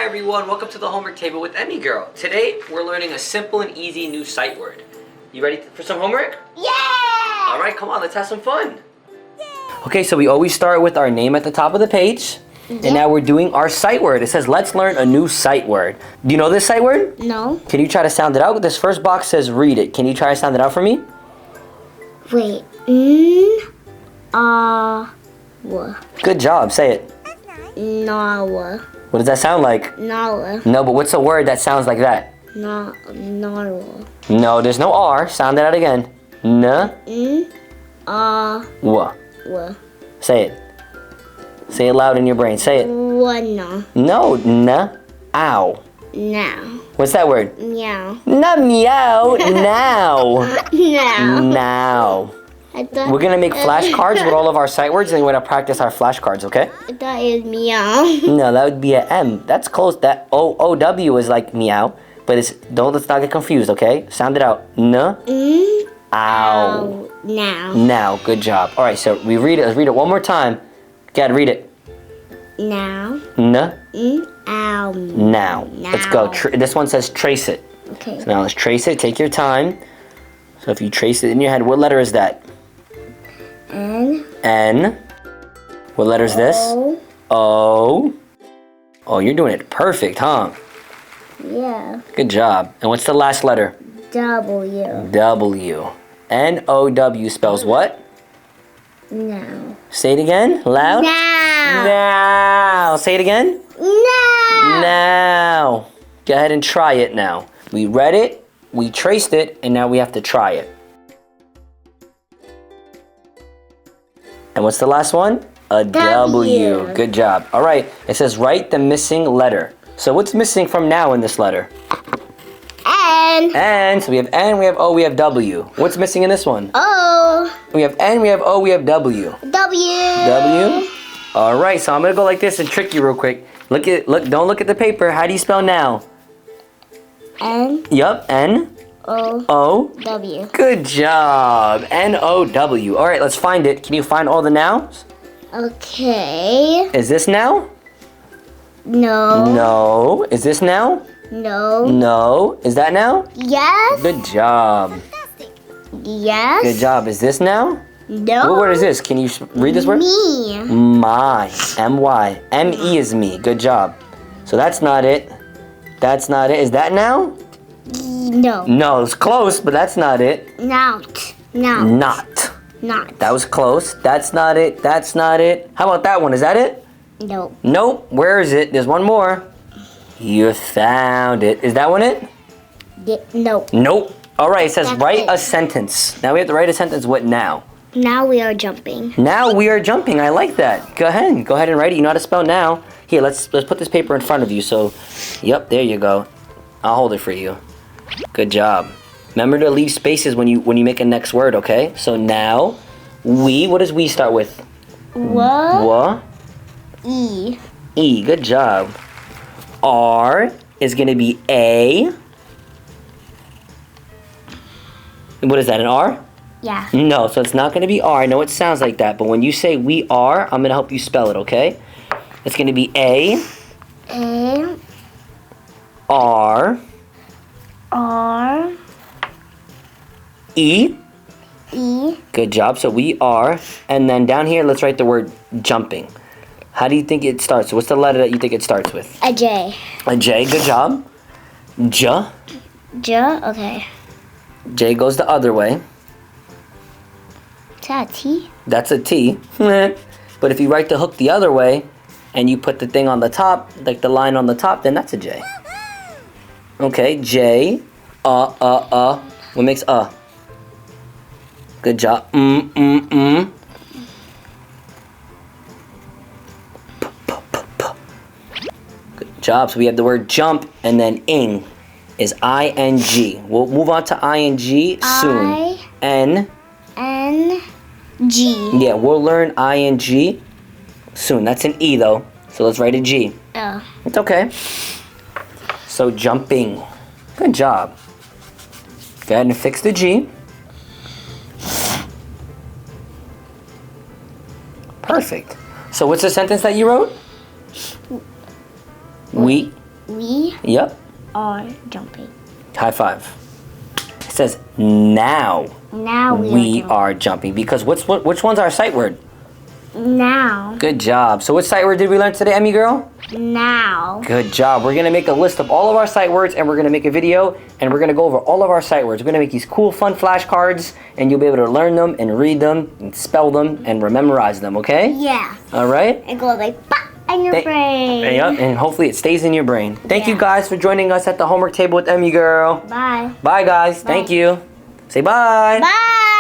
Hi everyone, welcome to the homework table with Emy Girl. Today we're learning a simple and easy new sight word. You ready for some homework? Yeah! Alright, come on, let's have some fun. Okay, so we always start with our name at the top of the page. And now we're doing our sight word. It says, let's learn a new sight word. Do you know this sight word? No. Can you try to sound it out? This first box says read it. Can you try to sound it out for me? Wait. Good job, say it. Nawa. What does that sound like? Nawa. No, but what's a word that sounds like that? Nawa. No, there's no R. Sound it out again. Wa. Say it. Say it loud in your brain. Say it. Wanna. No, ow. Now. What's that word? Meow. Not meow, now. Now. Now. I thought We're gonna make flashcards with all of our sight words and we're gonna practice our flashcards, okay? that is meow. No, that would be a M. That's close. That O-W is like meow, but let's not get confused, okay? Sound it out. Ow. Now. Now, good job. All right, so we read it. Let's read it one more time. Gotta read it. Now. Now. Ow. Let's go. This one says trace it. Okay. So now let's trace it. Take your time. So if you trace it in your head, what letter is that? N. N. What letter is this? O. Oh, you're doing it perfect, huh? Yeah. Good job. And what's the last letter? W. W. N-O-W spells what? Now. Say it again. Loud. Now. Now. Say it again. Now. Now. Go ahead and try it now. We read it, we traced it, and now we have to try it. And what's the last one? A W. Good job. All right. It says write the missing letter. So what's missing from now in this letter? N. N. So we have N, we have O, we have W. What's missing in this one? O. We have N, we have O, we have W. W. W. All right. So I'm gonna go like this and trick you real quick. Don't look at the paper. How do you spell now? N. Yup. N. O. W. Good job. N-O-W. All right, let's find it. Can you find all the nows? Okay. Is this now? No. No. Is this now? No. No. Is that now? Yes. Good job. Yes. Good job. Is this now? No. What word is this? Can you read this word? Me. My. M-Y. M-E is me. Good job. So that's not it. That's not it. Is that now? No. No, it's close, but that's not it. Not. Not. Not. That was close. That's not it. That's not it. How about that one? Is that it? No. Nope. Where is it? There's one more. You found it. Is that one it? No. Nope. All right. It says That's write it. a sentence. Now we have to write a sentence with now. Now we are jumping. Now we are jumping. I like that. Go ahead. Go ahead and write it. You know how to spell now. Here, let's put this paper in front of you. So, yep, there you go. I'll hold it for you. Good job. Remember to leave spaces when you make a next word, okay? So now, what does we start with? Wa. E. E. Good job. R is going to be A. What is that, an R? Yeah. No, so it's not going to be R. I know it sounds like that, but when you say we are, I'm going to help you spell it, okay? It's going to be A. A. R. R. E. E. Good job. So we are. And then down here, let's write the word jumping. How do you think it starts? What's the letter that you think it starts with? A J. A J. Good job. J. J. Okay. J goes the other way. Is that a T? That's a T. But if you write the hook the other way and you put the thing on the top, like the line on the top, then that's a J. Okay, J. What makes Good job. Good job. So we have the word jump, and then ing is I-N-G. We'll move on to I-N-G soon. N. G. Yeah, we'll learn I-N-G soon. That's an E though. So let's write a G. Oh. It's okay. So jumping. Good job. Go ahead and fix the G. Perfect. So what's the sentence that you wrote? We Yep. are jumping. High five. It says now Now we are jumping because which one's our sight word? Now. Good job. So which sight word did we learn today, Emy Girl? Now. Good job. We're going to make a list of all of our sight words and we're going to make a video and we're going to go over all of our sight words. We're going to make these cool, fun flashcards and you'll be able to learn them and read them and spell them and memorize them, okay? Yeah. All right? It goes like, bah, in your brain. Yep, and hopefully it stays in your brain. Thank you Yeah. guys for joining us at the homework table with Emy Girl. Bye. Bye, guys. Thank you. Say bye. Bye.